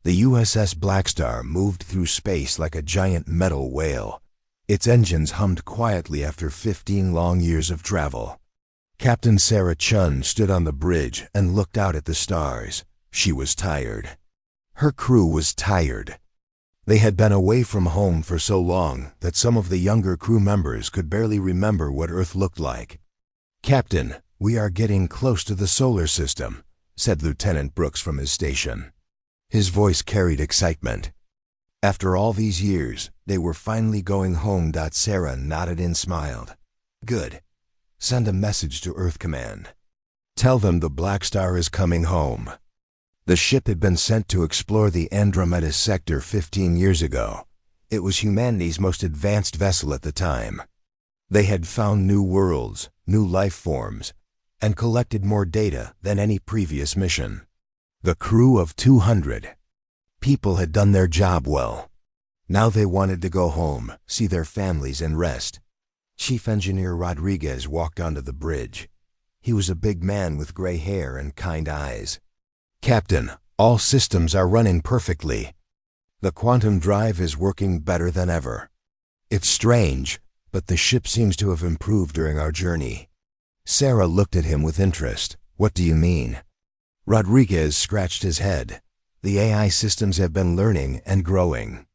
The USS Blackstar moved through space like a giant metal whale. Its engines hummed quietly after 15 long years of travel. Captain Sarah Chun stood on the bridge and looked out at the stars. She was tired. Her crew was tired. They had been away from home for so long that some of the younger crew members could barely remember what Earth looked like. "Captain, we are getting close to the solar system," said Lieutenant Brooks from his station. His voice carried excitement. After all these years, they were finally going home. Sarah nodded and smiled. "Good. Send a message to Earth Command. Tell them the Blackstar is coming home." The ship had been sent to explore the Andromeda sector 15 years ago. It was humanity's most advanced vessel at the time. They had found new worlds, new life forms, and collected more data than any previous mission. The crew of 200 people had done their job well. Now they wanted to go home, see their families, and rest. Chief Engineer Rodriguez walked onto the bridge. He was a big man with gray hair and kind eyes. "Captain, all systems are running perfectly. The quantum drive is working better than ever. It's strange, but the ship seems to have improved during our journey." Sarah looked at him with interest. "What do you mean?" Rodriguez scratched his head. "The AI systems have been learning and growing.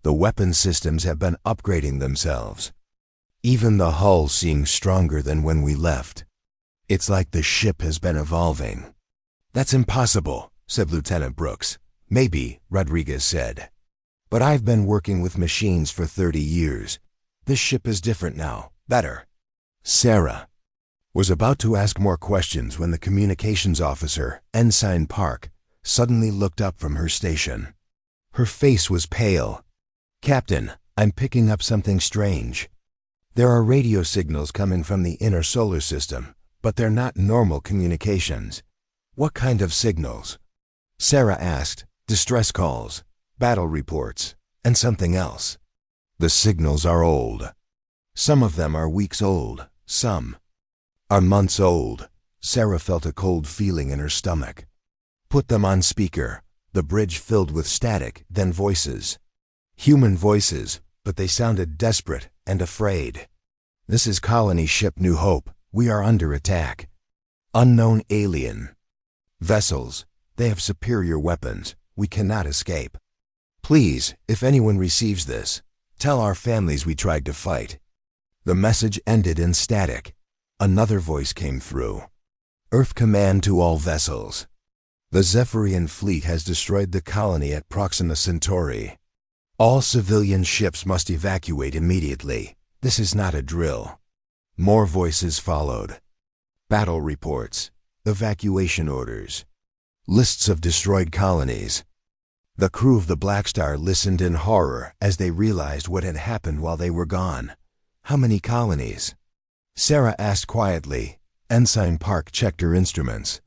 The weapon systems have been upgrading themselves. Even the hull seems stronger than when we left. It's like the ship has been evolving." "That's impossible," said Lieutenant Brooks. "Maybe," Rodriguez said. "But I've been working with machines for 30 years. This ship is different now, better." Sarah was about to ask more questions when the communications officer, Ensign Park, suddenly looked up from her station. Her face was pale. "Captain, I'm picking up something strange. There are radio signals coming from the inner solar system, but they're not normal communications." "What kind of signals?" Sarah asked. "Distress calls, battle reports, and something else. The signals are old. Some of them are weeks old, some are months old." Sarah felt a cold feeling in her stomach. "Put them on speaker." The bridge filled with static, then voices. Human voices, but they sounded desperate and afraid. "This is Colony Ship New Hope. We are under attack. Unknown alien vessels. They have superior weapons. We cannot escape. Please, if anyone receives this, tell our families we tried to fight." The message ended in static. Another voice came through. "Earth Command to all vessels. The Zephyrian fleet has destroyed the colony at Proxima Centauri. All civilian ships must evacuate immediately. This is not a drill." More voices followed. Battle reports, evacuation orders, lists of destroyed colonies. The crew of the Blackstar listened in horror as they realized what had happened while they were gone. "How many colonies?" Sarah asked quietly. Ensign Park checked her instruments.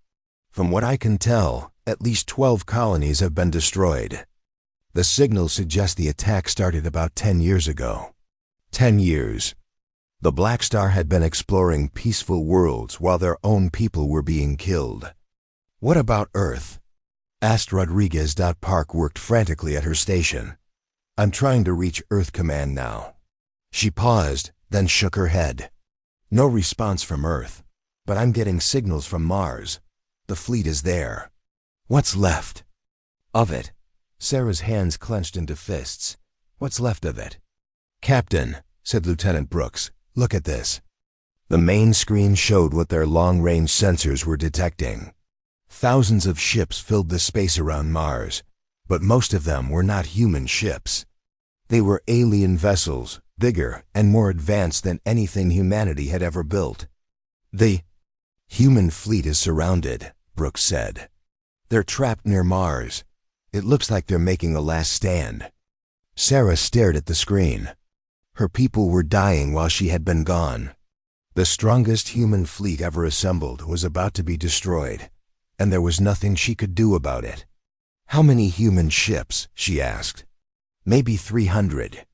"From what I can tell, at least 12 colonies have been destroyed. The signals suggest the attack started about 10 years ago." 10 years. The Blackstar had been exploring peaceful worlds while their own people were being killed. "What about Earth?" asked Rodriguez. Park worked frantically at her station. "I'm trying to reach Earth Command now." She paused, then shook her head. "No response from Earth, but I'm getting signals from Mars. The fleet is there." "What's left of it?" Sarah's hands clenched into fists. "What's left of it?" "Captain," said Lieutenant Brooks, "look at this." The main screen showed what their long-range sensors were detecting. Thousands of ships filled the space around Mars, but most of them were not human ships. They were alien vessels, bigger and more advanced than anything humanity had ever built. "The human fleet is surrounded," Brooks said. "They're trapped near Mars. It looks like they're making a last stand." Sarah stared at the screen. Her people were dying while she had been gone. The strongest human fleet ever assembled was about to be destroyed, and there was nothing she could do about it. "How many human ships?" she asked. "Maybe 300.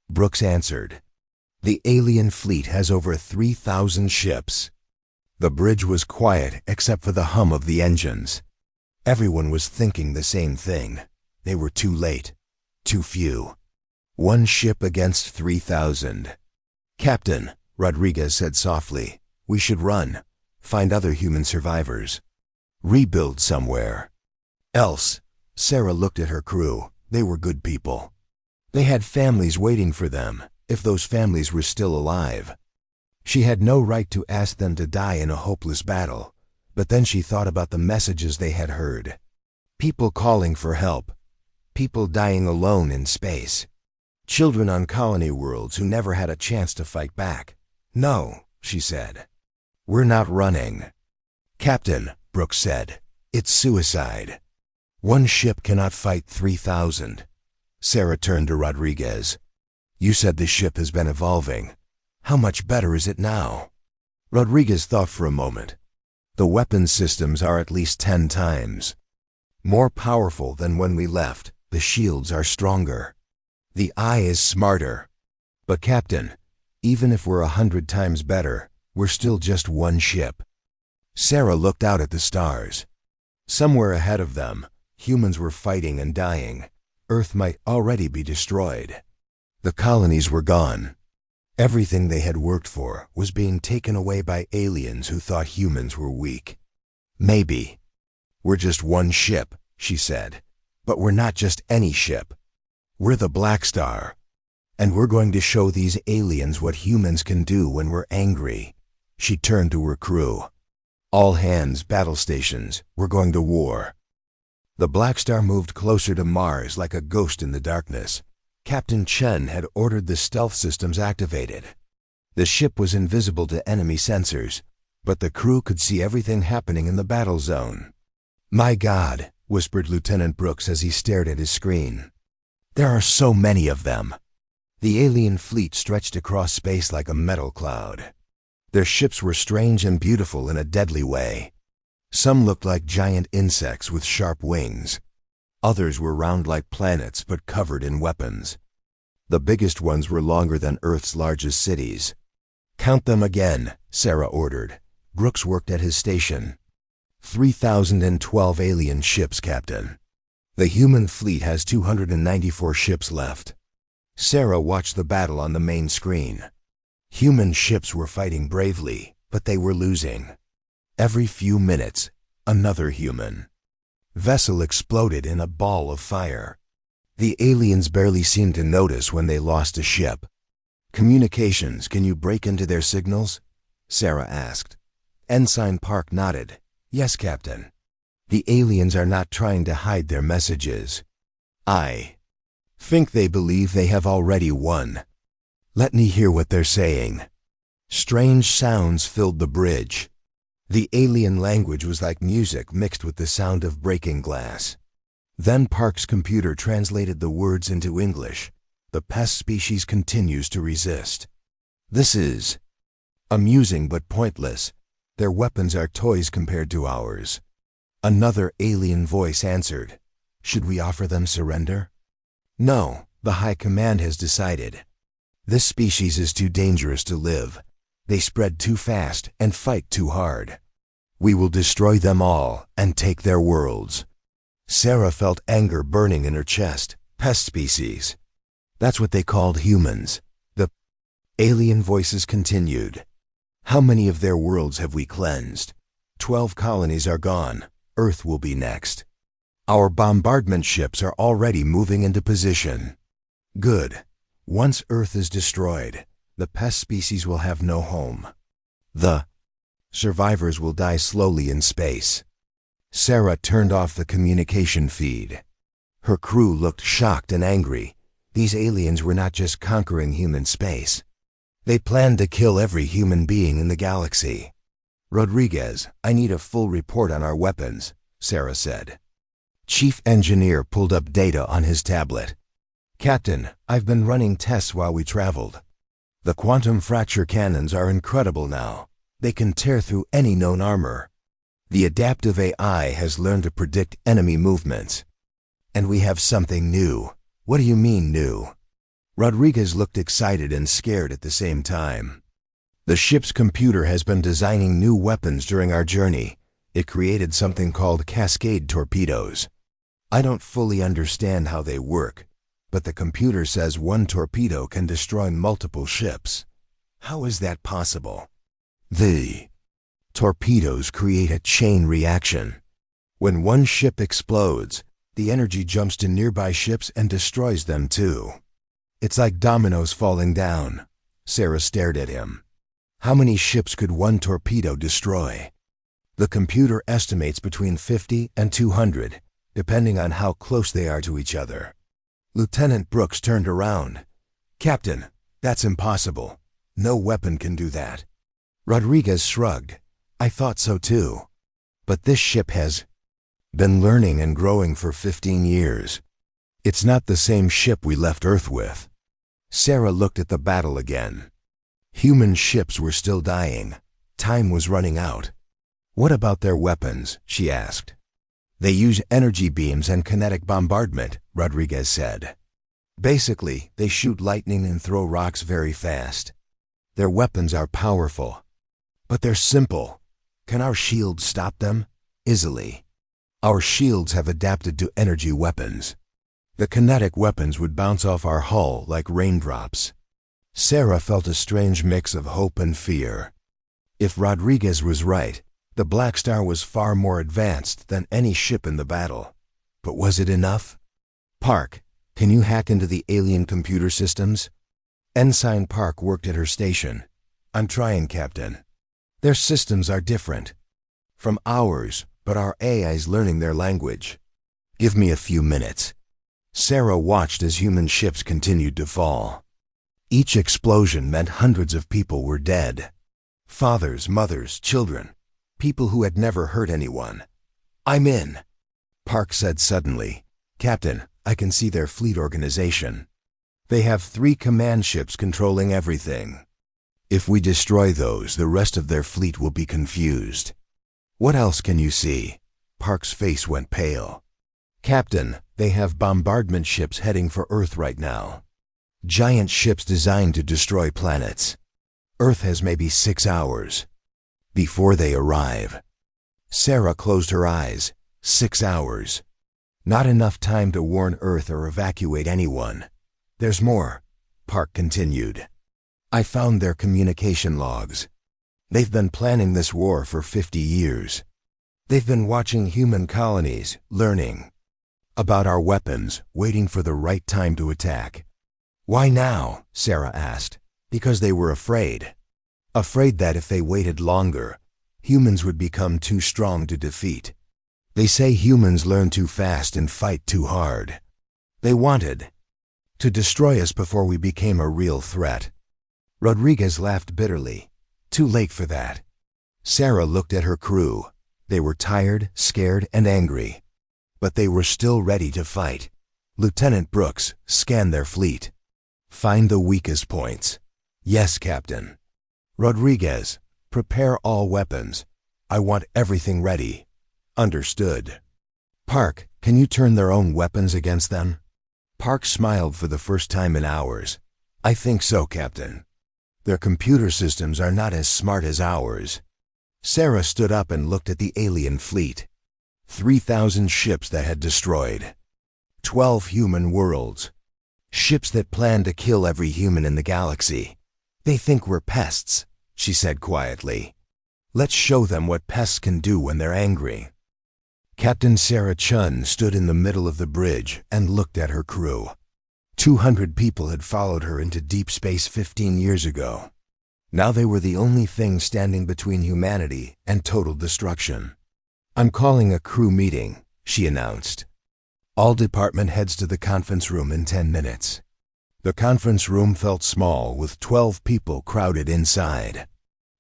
Brooks answered. "The alien fleet has over 3,000 ships." The bridge was quiet except for the hum of the engines. Everyone was thinking the same thing. They were too late. Too few. One ship against 3,000. "Captain," Rodriguez said softly, "we should run. Find other human survivors. Rebuild somewhere. Else." Sarah looked at her crew. They were good people. They had families waiting for them, if those families were still alive. She had no right to ask them to die in a hopeless battle, but then she thought about the messages they had heard. People calling for help. People dying alone in space. Children on colony worlds who never had a chance to fight back. "No," she said. "We're not running." "Captain," Brooks said, "it's suicide. One ship cannot fight 3,000. Sarah turned to Rodriguez. "You said the ship has been evolving. How much better is it now?" Rodriguez thought for a moment. "The weapons systems are at least 10 times. More powerful than when we left. The shields are stronger. The eye is smarter. But Captain, even if we're 100 times better, we're still just one ship." Sarah looked out at the stars. Somewhere ahead of them, humans were fighting and dying. Earth might already be destroyed. The colonies were gone. Everything they had worked for was being taken away by aliens who thought humans were weak. "Maybe. We're just one ship," she said. "But we're not just any ship. We're the Blackstar. And we're going to show these aliens what humans can do when we're angry." She turned to her crew. "All hands, battle stations. We're going to war." The Blackstar moved closer to Mars like a ghost in the darkness. Captain Chen had ordered the stealth systems activated. The ship was invisible to enemy sensors, but the crew could see everything happening in the battle zone. "My God," whispered Lieutenant Brooks as he stared at his screen. "There are so many of them." The alien fleet stretched across space like a metal cloud. Their ships were strange and beautiful in a deadly way. Some looked like giant insects with sharp wings. Others were round like planets but covered in weapons. The biggest ones were longer than Earth's largest cities. "Count them again," Sarah ordered. Brooks worked at his station. 3,012 alien ships, Captain. The human fleet has 294 ships left. Sarah watched the battle on the main screen. Human ships were fighting bravely, but they were losing. Every few minutes, another human vessel exploded in a ball of fire. The aliens barely seemed to notice when they lost a ship. "Communications, can you break into their signals?" Sarah asked. Ensign Park nodded. "Yes, Captain. The aliens are not trying to hide their messages. I think they believe they have already won. Let me hear what they're saying." Strange sounds filled the bridge. The alien language was like music mixed with the sound of breaking glass. Then Park's computer translated the words into English. "The pest species continues to resist. This is amusing but pointless. Their weapons are toys compared to ours." Another alien voice answered. "Should we offer them surrender?" "No, the High Command has decided. This species is too dangerous to live. They spread too fast and fight too hard. We will destroy them all and take their worlds." Sarah felt anger burning in her chest. Pest species. That's what they called humans. The alien voices continued. "How many of their worlds have we cleansed? 12 colonies are gone. Earth will be next. Our bombardment ships are already moving into position. Good. Once Earth is destroyed, the pest species will have no home. The survivors will die slowly in space." Sarah turned off the communication feed. Her crew looked shocked and angry. These aliens were not just conquering human space. They planned to kill every human being in the galaxy. "Rodriguez, I need a full report on our weapons," Sarah said. Chief Engineer pulled up data on his tablet. "Captain, I've been running tests while we traveled. The quantum fracture cannons are incredible now. They can tear through any known armor. The adaptive AI has learned to predict enemy movements. And we have something new." "What do you mean, new?" Rodriguez looked excited and scared at the same time. "The ship's computer has been designing new weapons during our journey. It created something called cascade torpedoes. I don't fully understand how they work, but the computer says one torpedo can destroy multiple ships. How is that possible? The torpedoes create a chain reaction. When one ship explodes, the energy jumps to nearby ships and destroys them too. It's like dominoes falling down. Sarah stared at him. How many ships could one torpedo destroy? The computer estimates between 50 and 200, depending on how close they are to each other. Lieutenant Brooks turned around. Captain, that's impossible. No weapon can do that. Rodriguez shrugged. I thought so too. But this ship has been learning and growing for 15 years. It's not the same ship we left Earth with. Sarah looked at the battle again. Human ships were still dying. Time was running out. What about their weapons? She asked. They use energy beams and kinetic bombardment, Rodriguez said. Basically, they shoot lightning and throw rocks very fast. Their weapons are powerful. But they're simple. Can our shields stop them? Easily. Our shields have adapted to energy weapons. The kinetic weapons would bounce off our hull like raindrops. Sarah felt a strange mix of hope and fear. If Rodriguez was right, the Blackstar was far more advanced than any ship in the battle. But was it enough? Park, can you hack into the alien computer systems? Ensign Park worked at her station. I'm trying, Captain. Their systems are different from ours, but our AI's learning their language. Give me a few minutes. Sarah watched as human ships continued to fall. Each explosion meant hundreds of people were dead. Fathers, mothers, children. People who had never hurt anyone. I'm in, Park said suddenly. Captain, I can see their fleet organization. They have 3 command ships controlling everything. If we destroy those, the rest of their fleet will be confused. What else can you see? Park's face went pale. Captain, they have bombardment ships heading for Earth right now. Giant ships designed to destroy planets. Earth has maybe 6 hours before they arrive. Sarah closed her eyes. 6 hours. Not enough time to warn Earth or evacuate anyone. There's more, Park continued. I found their communication logs. They've been planning this war for 50 years. They've been watching human colonies, learning about our weapons, waiting for the right time to attack. Why now? Sarah asked. Because they were afraid. Afraid that if they waited longer, humans would become too strong to defeat. They say humans learn too fast and fight too hard. They wanted to destroy us before we became a real threat. Rodriguez laughed bitterly. Too late for that. Sarah looked at her crew. They were tired, scared, and angry. But they were still ready to fight. Lieutenant Brooks, scan their fleet. Find the weakest points. Yes, Captain. Rodriguez, prepare all weapons. I want everything ready. Understood. Park, can you turn their own weapons against them? Park smiled for the first time in hours. I think so, Captain. Their computer systems are not as smart as ours. Sarah stood up and looked at the alien fleet. 3,000 ships that had destroyed 12 human worlds. Ships that plan to kill every human in the galaxy. They think we're pests, she said quietly. Let's show them what pests can do when they're angry. Captain Sarah Chun stood in the middle of the bridge and looked at her crew. 200 people had followed her into deep space 15 years ago. Now they were the only thing standing between humanity and total destruction. I'm calling a crew meeting, she announced. All department heads to the conference room in 10 minutes. The conference room felt small with 12 people crowded inside.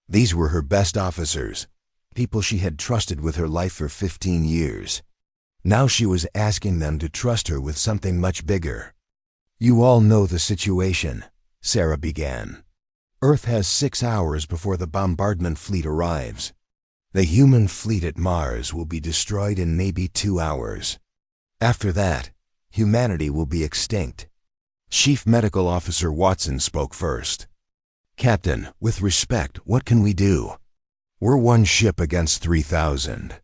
These were her best officers, people she had trusted with her life for 15 years. Now she was asking them to trust her with something much bigger. You all know the situation, Sarah began. Earth has 6 hours before the bombardment fleet arrives. The human fleet at Mars will be destroyed in maybe 2 hours. After that, humanity will be extinct. Chief Medical Officer Watson spoke first. Captain, with respect, what can we do? We're one ship against 3,000.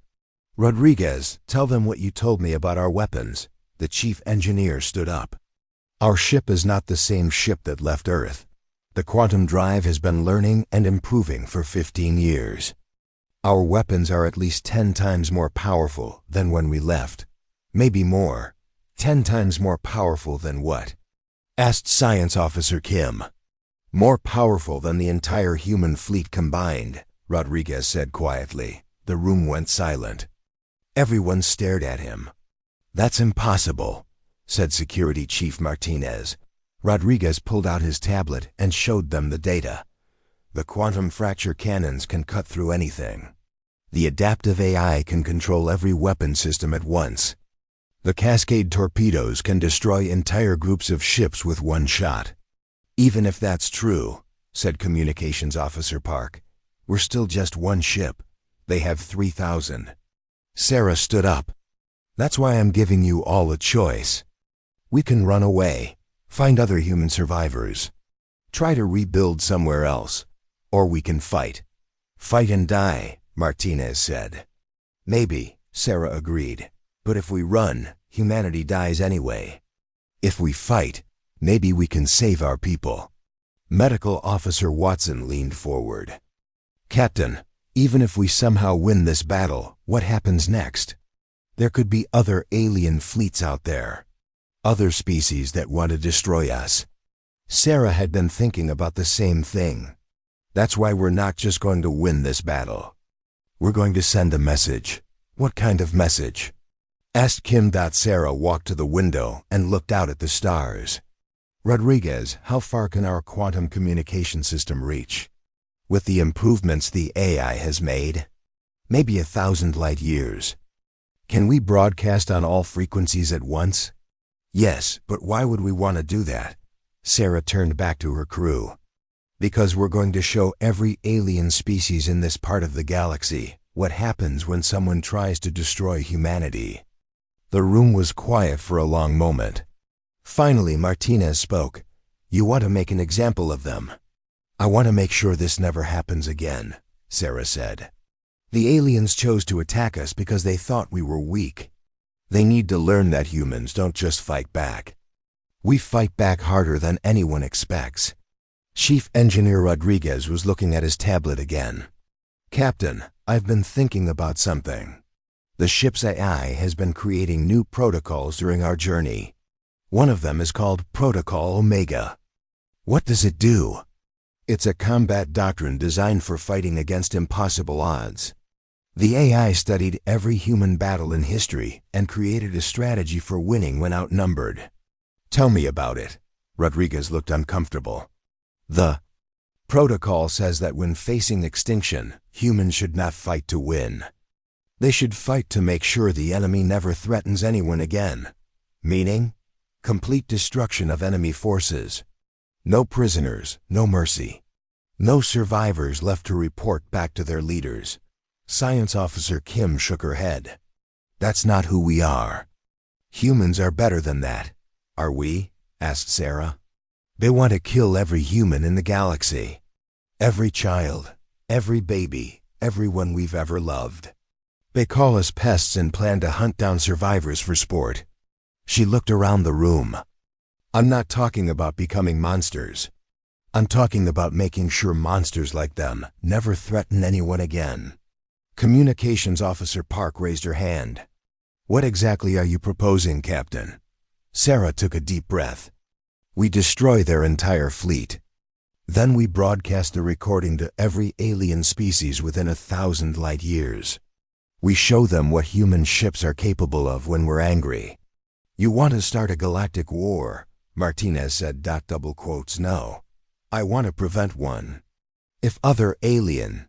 Rodriguez, tell them what you told me about our weapons. The chief engineer stood up. Our ship is not the same ship that left Earth. The quantum drive has been learning and improving for 15 years. Our weapons are at least 10 times more powerful than when we left. Maybe more. 10 times more powerful than what? Asked Science Officer Kim. More powerful than the entire human fleet combined, Rodriguez said quietly. The room went silent. Everyone stared at him. That's impossible, said Security Chief Martinez. Rodriguez pulled out his tablet and showed them the data. The quantum fracture cannons can cut through anything. The adaptive AI can control every weapon system at once. The Cascade torpedoes can destroy entire groups of ships with one shot. Even if that's true, said Communications Officer Park, we're still just one ship. They have 3,000. Sarah stood up. That's why I'm giving you all a choice. We can run away, find other human survivors, try to rebuild somewhere else, or we can fight. Fight and die, Martinez said. Maybe, Sarah agreed, but if we run, humanity dies anyway. If we fight, maybe we can save our people. Medical Officer Watson leaned forward. Captain, even if we somehow win this battle, what happens next? There could be other alien fleets out there. Other species that want to destroy us. Sarah had been thinking about the same thing. That's why we're not just going to win this battle. We're going to send a message. What kind of message? Asked Kim. Sarah walked to the window and looked out at the stars. Rodriguez, how far can our quantum communication system reach? With the improvements the AI has made? Maybe 1,000 light years. Can we broadcast on all frequencies at once? Yes, but why would we want to do that? Sarah turned back to her crew. Because we're going to show every alien species in this part of the galaxy what happens when someone tries to destroy humanity. The room was quiet for a long moment. Finally, Martinez spoke. You want to make an example of them? I want to make sure this never happens again, Sarah said. The aliens chose to attack us because they thought we were weak. They need to learn that humans don't just fight back. We fight back harder than anyone expects. Chief Engineer Rodriguez was looking at his tablet again. Captain, I've been thinking about something. The ship's AI has been creating new protocols during our journey. One of them is called Protocol Omega. What does it do? It's a combat doctrine designed for fighting against impossible odds. The AI studied every human battle in history and created a strategy for winning when outnumbered. Tell me about it. Rodriguez looked uncomfortable. The protocol says that when facing extinction, humans should not fight to win. They should fight to make sure the enemy never threatens anyone again. Meaning, complete destruction of enemy forces. No prisoners, no mercy. No survivors left to report back to their leaders. Science Officer Kim shook her head. That's not who we are. Humans are better than that. Are we? Asked Sarah. They want to kill every human in the galaxy. Every child, every baby, everyone we've ever loved. They call us pests and plan to hunt down survivors for sport. She looked around the room. I'm not talking about becoming monsters. I'm talking about making sure monsters like them never threaten anyone again. Communications Officer Park raised her hand. What exactly are you proposing, Captain? Sarah took a deep breath. We destroy their entire fleet. Then we broadcast the recording to every alien species within 1,000 light years. We show them what human ships are capable of when we're angry. You want to start a galactic war? Martinez said. Double quotes, no. I want to prevent one. If other alien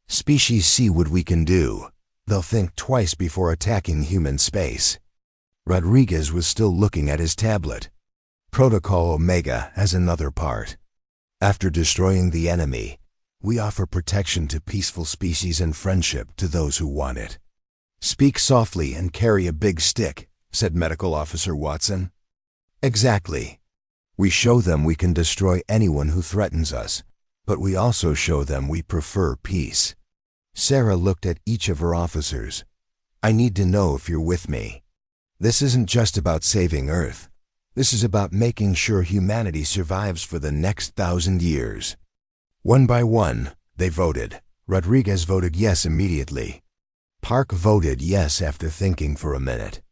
species see what we can do, they'll think twice before attacking human space. Rodriguez was still looking at his tablet. Protocol Omega has another part. After destroying the enemy, we offer protection to peaceful species and friendship to those who want it. Speak softly and carry a big stick, said Medical Officer Watson. Exactly. We show them we can destroy anyone who threatens us, but we also show them we prefer peace. Sarah looked at each of her officers. I need to know if you're with me. This isn't just about saving Earth. This is about making sure humanity survives for the next 1,000 years. One by one, they voted. Rodriguez voted yes immediately. Park voted yes after thinking for a minute.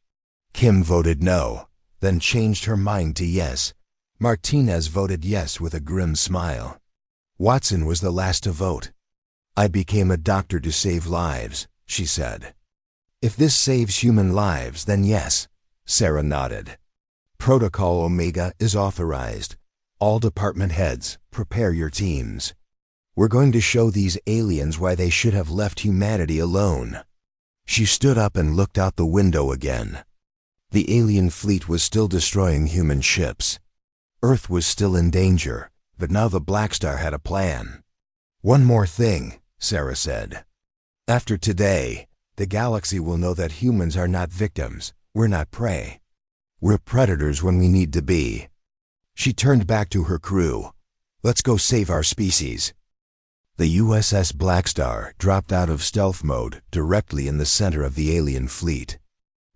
Kim voted no, then changed her mind to yes. Martinez voted yes with a grim smile. Watson was the last to vote. I became a doctor to save lives, she said. If this saves human lives, then yes, Sarah nodded. Protocol Omega is authorized. All department heads, prepare your teams. We're going to show these aliens why they should have left humanity alone. She stood up and looked out the window again. The alien fleet was still destroying human ships. Earth was still in danger, but now the Blackstar had a plan. One more thing, Sarah said. After today, the galaxy will know that humans are not victims, we're not prey. We're predators when we need to be. She turned back to her crew. Let's go save our species. The USS Blackstar dropped out of stealth mode directly in the center of the alien fleet.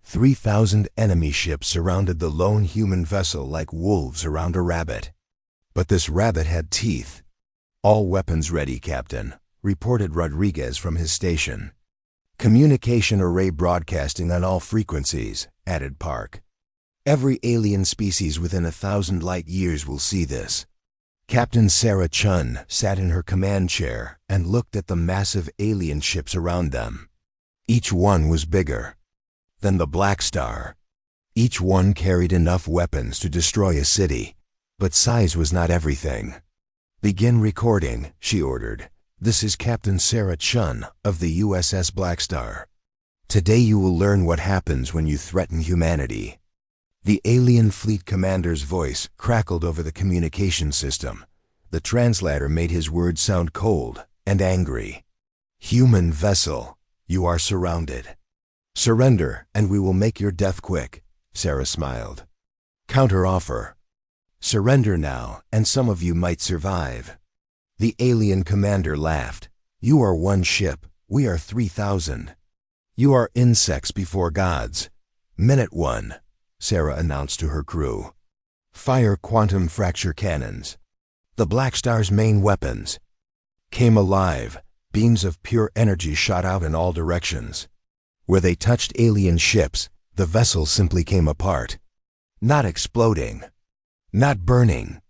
3,000 enemy ships surrounded the lone human vessel like wolves around a rabbit. But this rabbit had teeth. All weapons ready, Captain, reported Rodriguez from his station. Communication array broadcasting on all frequencies, added Park. Every alien species within 1,000 light years will see this. Captain Sarah Chun sat in her command chair and looked at the massive alien ships around them. Each one was bigger than the Blackstar. Each one carried enough weapons to destroy a city, but size was not everything. Begin recording, she ordered. This is Captain Sarah Chun of the USS Blackstar. Today you will learn what happens when you threaten humanity. The alien fleet commander's voice crackled over the communication system. The translator made his words sound cold and angry. Human vessel, you are surrounded. Surrender and we will make your death quick, Sarah smiled. Counter-offer. Surrender now and some of you might survive. The alien commander laughed. You are one ship, we are 3,000. You are insects before gods. Minute 1. Sarah announced to her crew. Fire quantum fracture cannons. The Blackstar's main weapons. Came alive. Beams of pure energy shot out in all directions. Where they touched alien ships, the vessel simply came apart. Not exploding. Not burning.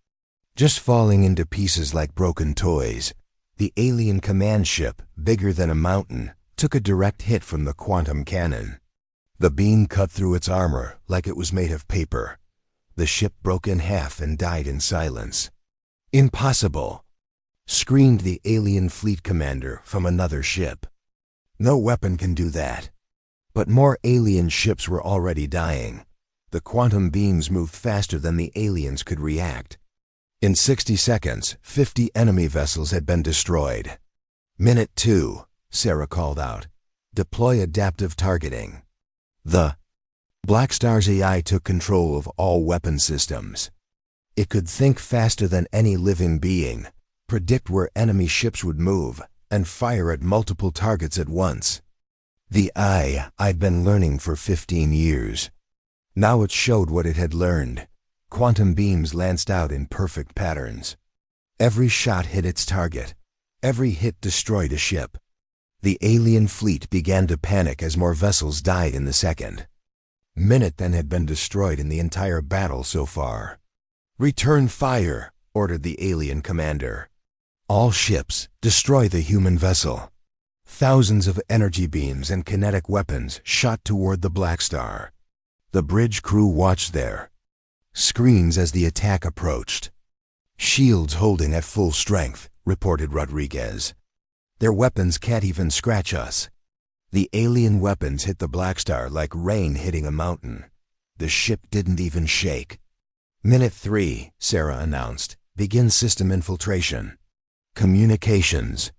Just falling into pieces like broken toys. The alien command ship, bigger than a mountain, took a direct hit from the quantum cannon. The beam cut through its armor like it was made of paper. The ship broke in half and died in silence. Impossible, screamed the alien fleet commander from another ship. No weapon can do that. But more alien ships were already dying. The quantum beams moved faster than the aliens could react. In 60 seconds, 50 enemy vessels had been destroyed. Minute 2, Sarah called out. Deploy adaptive targeting. The Blackstar's AI took control of all weapon systems. It could think faster than any living being, predict where enemy ships would move, and fire at multiple targets at once. The AI I'd been learning for 15 years. Now it showed what it had learned. Quantum beams lanced out in perfect patterns. Every shot hit its target. Every hit destroyed a ship. The alien fleet began to panic as more vessels died in the second minute than had been destroyed in the entire battle so far. Return fire, ordered the alien commander. All ships, destroy the human vessel. Thousands of energy beams and kinetic weapons shot toward the Blackstar. The bridge crew watched their screens as the attack approached. Shields holding at full strength, reported Rodriguez. Their weapons can't even scratch us. The alien weapons hit the Blackstar like rain hitting a mountain. The ship didn't even shake. Minute 3, Sarah announced. Begin system infiltration. Communications.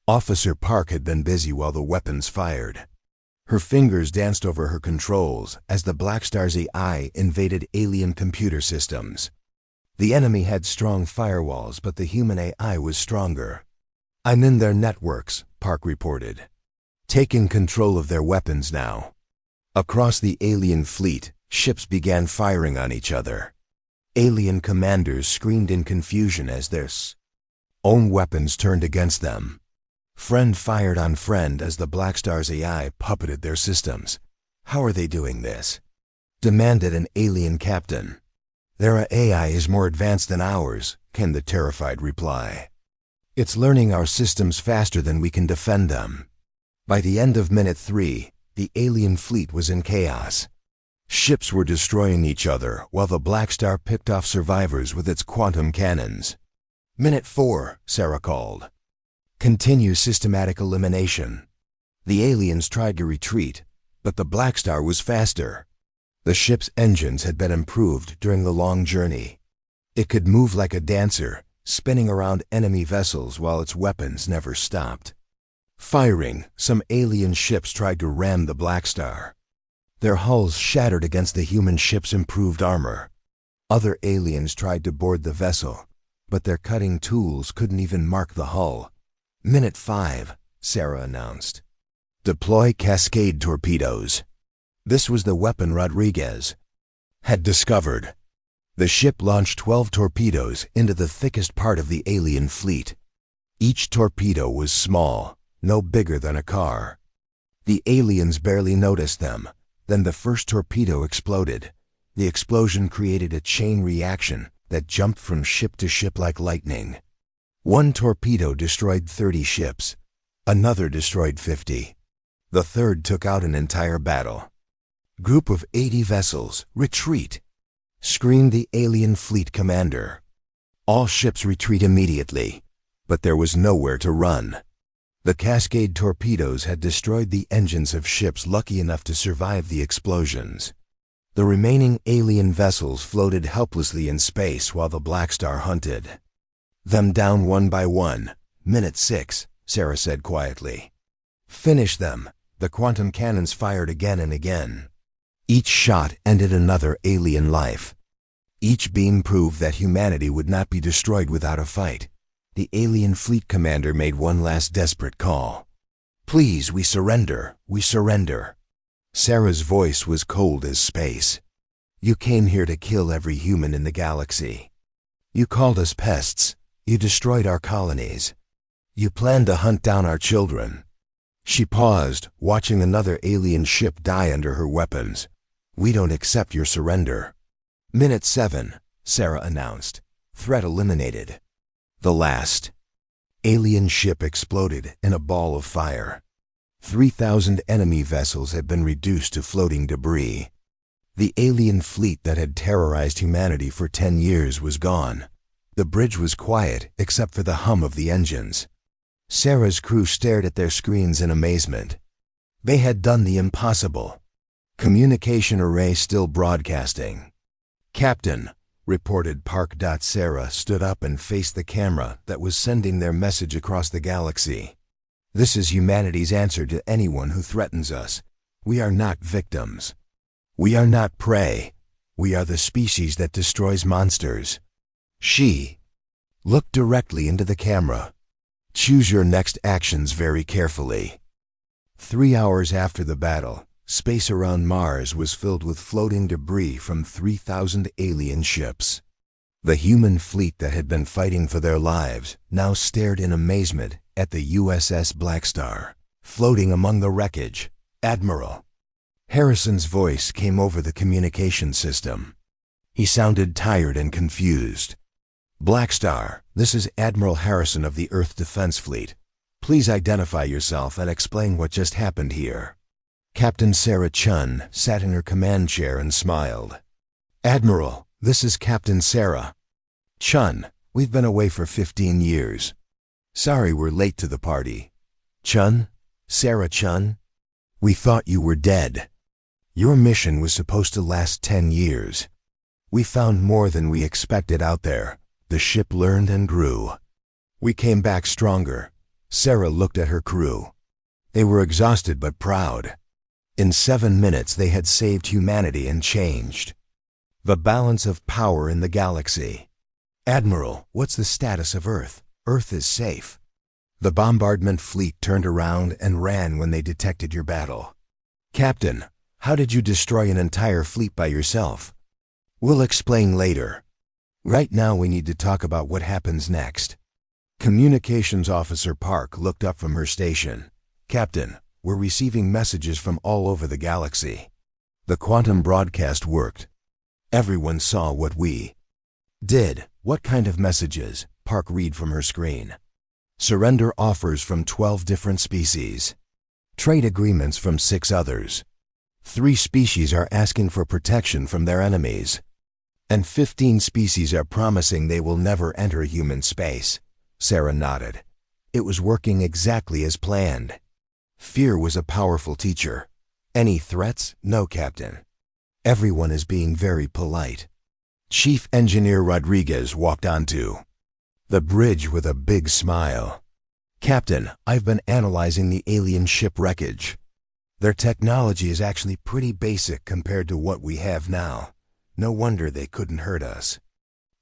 Officer Park had been busy while the weapons fired. Her fingers danced over her controls as the Blackstar's AI invaded alien computer systems. The enemy had strong firewalls, but the human AI was stronger. I'm in their networks, Park reported. taking control of their weapons now. Across the alien fleet, ships began firing on each other. Alien commanders screamed in confusion as their own weapons turned against them. Friend fired on friend as the Blackstar's AI puppeted their systems. "How are they doing this?" demanded an alien captain. "Their AI is more advanced than ours," came the terrified reply. "It's learning our systems faster than we can defend them." By the end of minute 3, the alien fleet was in chaos. Ships were destroying each other while the Blackstar picked off survivors with its quantum cannons. "Minute 4, Sarah called. "Continue systematic elimination." The aliens tried to retreat, but the Blackstar was faster. The ship's engines had been improved during the long journey. It could move like a dancer, spinning around enemy vessels while its weapons never stopped. Firing, some alien ships tried to ram the Blackstar. Their hulls shattered against the human ship's improved armor. Other aliens tried to board the vessel, but their cutting tools couldn't even mark the hull. "Minute 5, Sarah announced. "Deploy cascade torpedoes." This was the weapon Rodriguez had discovered. The ship launched 12 torpedoes into the thickest part of the alien fleet. Each torpedo was small, no bigger than a car. The aliens barely noticed them. Then the first torpedo exploded. The explosion created a chain reaction that jumped from ship to ship like lightning. One torpedo destroyed 30 ships. Another destroyed 50. The third took out an entire battle. "Group of 80 vessels, retreat!" screamed the alien fleet commander. All ships retreat immediately, but there was nowhere to run. The cascade torpedoes had destroyed the engines of ships lucky enough to survive the explosions. The remaining alien vessels floated helplessly in space while the Blackstar hunted them down one by one. "Minute 6, Sarah said quietly. "Finish them." The quantum cannons fired again and again. Each shot ended another alien life. Each beam proved that humanity would not be destroyed without a fight. The alien fleet commander made one last desperate call. "Please, we surrender, we surrender." Sarah's voice was cold as space. "You came here to kill every human in the galaxy. You called us pests. You destroyed our colonies. You planned to hunt down our children." She paused, watching another alien ship die under her weapons. "We don't accept your surrender." "Minute 7, Sarah announced. "Threat eliminated." The last alien ship exploded in a ball of fire. 3,000 enemy vessels had been reduced to floating debris. The alien fleet that had terrorized humanity for 10 years was gone. The bridge was quiet except for the hum of the engines. Sarah's crew stared at their screens in amazement. They had done the impossible. Communication array still broadcasting. "Captain," reported Park. Sarah stood up and faced the camera that was sending their message across the galaxy. "This is humanity's answer to anyone who threatens us. We are not victims. We are not prey. We are the species that destroys monsters." She looked directly into the camera. "Choose your next actions very carefully." 3 hours after the battle, space around Mars was filled with floating debris from 3,000 alien ships. The human fleet that had been fighting for their lives now stared in amazement at the USS Blackstar, floating among the wreckage. "Admiral." Harrison's voice came over the communication system. He sounded tired and confused. "Blackstar, this is Admiral Harrison of the Earth Defense Fleet. Please identify yourself and explain what just happened here." Captain Sarah Chun sat in her command chair and smiled. "Admiral, this is Captain Sarah Chun. We've been away for 15 years. Sorry we're late to the party." "Chun? Sarah Chun? We thought you were dead. Your mission was supposed to last 10 years. We found more than we expected out there. The ship learned and grew. We came back stronger." Sarah looked at her crew. They were exhausted but proud. In 7 minutes they had saved humanity and changed the balance of power in the galaxy. "Admiral, what's the status of Earth?" "Earth is safe." The bombardment fleet turned around and ran when they detected your battle. Captain, how did you destroy an entire fleet by yourself? We'll explain later. Right now we need to talk about what happens next. Communications Officer Park looked up from her station. Captain, we're receiving messages from all over the galaxy. The quantum broadcast worked. Everyone saw what we did. What kind of messages? Park read from her screen. Surrender offers from 12 different species. Trade agreements from 6 others. 3 species are asking for protection from their enemies. And 15 species are promising they will never enter human space. Sarah nodded. It was working exactly as planned. Fear was a powerful teacher. Any threats? No, Captain. Everyone is being very polite. Chief Engineer Rodriguez walked onto the bridge with a big smile. Captain, I've been analyzing the alien ship wreckage. Their technology is actually pretty basic compared to what we have now. No wonder they couldn't hurt us.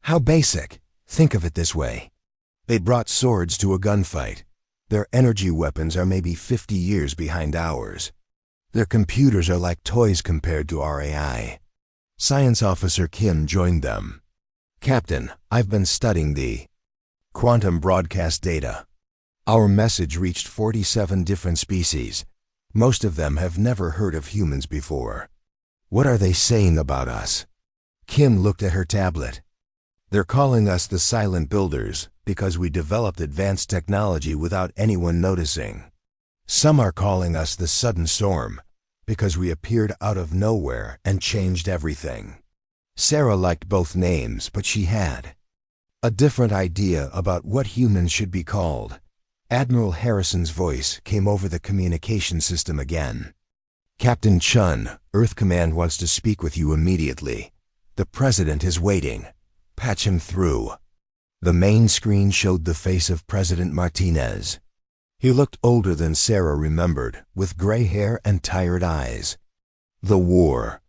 How basic? Think of it this way. They brought swords to a gunfight. Their energy weapons are maybe 50 years behind ours. Their computers are like toys compared to our AI. Science Officer Kim joined them. Captain, I've been studying the quantum broadcast data. Our message reached 47 different species. Most of them have never heard of humans before. What are they saying about us? Kim looked at her tablet. They're calling us the silent builders because we developed advanced technology without anyone noticing. Some are calling us the sudden storm because we appeared out of nowhere and changed everything. Sarah liked both names, but she had a different idea about what humans should be called. Admiral Harrison's voice came over the communication system again. Captain Chun, Earth Command wants to speak with you immediately. The President is waiting. Patch him through. The main screen showed the face of President Martinez. He looked older than Sarah remembered, with gray hair and tired eyes. The war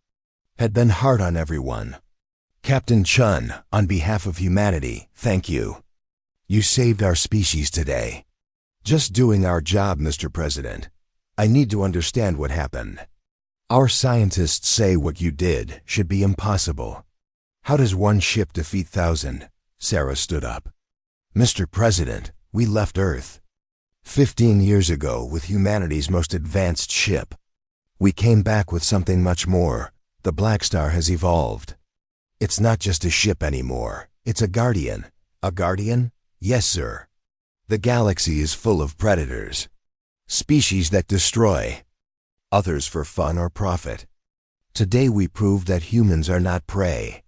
had been hard on everyone. Captain Chun, on behalf of humanity, thank you. You saved our species today. Just doing our job, Mr. President. I need to understand what happened. Our scientists say what you did should be impossible. How does one ship defeat 1,000? Sarah stood up. Mr. President, we left Earth 15 years ago with humanity's most advanced ship. We came back with something much more. The Blackstar has evolved. It's not just a ship anymore. It's a guardian. A guardian? Yes, sir. The galaxy is full of predators. Species that destroy. Others for fun or profit. Today we proved that humans are not prey.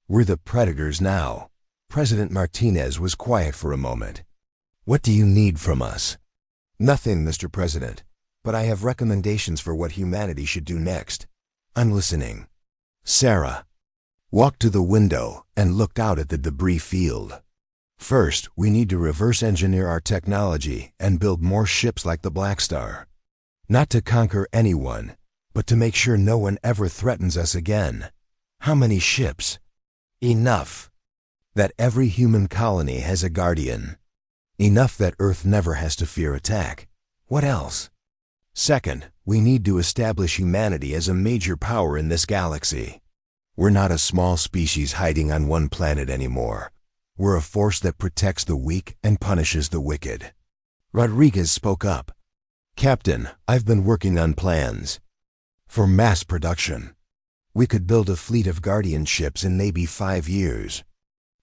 We're the predators now. President Martinez was quiet for a moment. What do you need from us? Nothing, Mr. President, but I have recommendations for what humanity should do next. I'm listening. Sarah walked to the window and looked out at the debris field. First, we need to reverse engineer our technology and build more ships like the Blackstar. Not to conquer anyone, but to make sure no one ever threatens us again. How many ships? Enough that every human colony has a guardian. Enough that Earth never has to fear attack. What else? Second, we need to establish humanity as a major power in this galaxy. We're not a small species hiding on one planet anymore. We're a force that protects the weak and punishes the wicked. Rodriguez spoke up. Captain, I've been working on plans for mass production. We could build a fleet of guardian ships in maybe 5 years.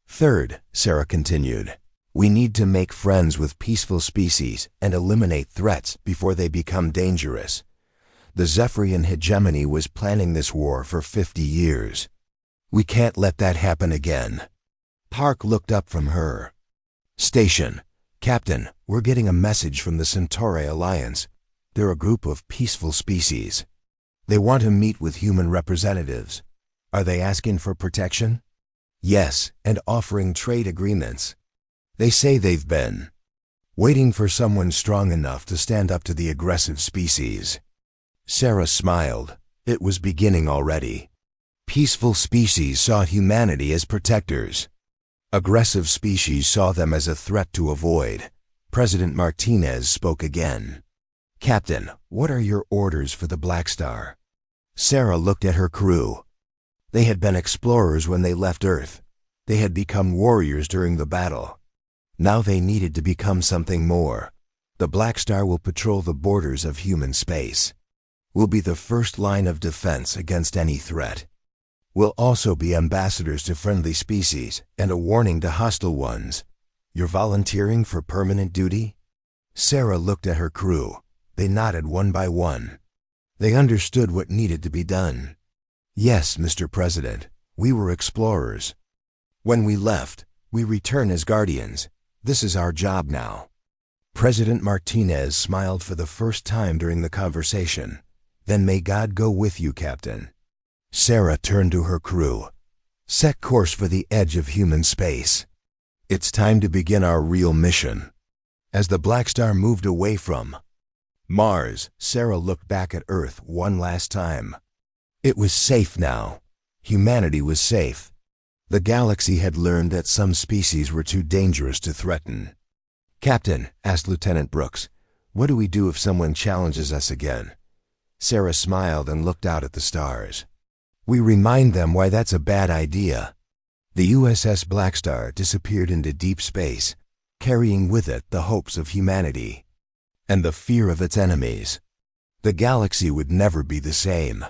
Third, Sarah continued, we need to make friends with peaceful species and eliminate threats before they become dangerous. The Zephyrian hegemony was planning this war for 50 years. We can't let that happen again. Park looked up from her station. Captain, we're getting a message from the Centauri Alliance. They're a group of peaceful species. They want to meet with human representatives. Are they asking for protection? Yes, and offering trade agreements. They say they've been waiting for someone strong enough to stand up to the aggressive species. Sarah smiled. It was beginning already. Peaceful species saw humanity as protectors. Aggressive species saw them as a threat to avoid. President Martinez spoke again. "Captain, what are your orders for the Blackstar?" Sarah looked at her crew. They had been explorers when they left Earth. They had become warriors during the battle. Now they needed to become something more. The Blackstar will patrol the borders of human space. We'll be the first line of defense against any threat. We'll also be ambassadors to friendly species and a warning to hostile ones. You're volunteering for permanent duty? Sarah looked at her crew. They nodded one by one. They understood what needed to be done. "Yes, Mr. President, we were explorers. When we left, we return as guardians. This is our job now." President Martinez smiled for the first time during the conversation. "Then may God go with you, Captain." Sarah turned to her crew. "Set course for the edge of human space. It's time to begin our real mission." As the Blackstar moved away from Mars, Sarah looked back at Earth one last time. It was safe now. Humanity was safe. The galaxy had learned that some species were too dangerous to threaten. "Captain," asked Lieutenant Brooks, "what do we do if someone challenges us again?" Sarah smiled and looked out at the stars. "We remind them why that's a bad idea." The USS Blackstar disappeared into deep space, carrying with it the hopes of humanity and the fear of its enemies. The galaxy would never be the same.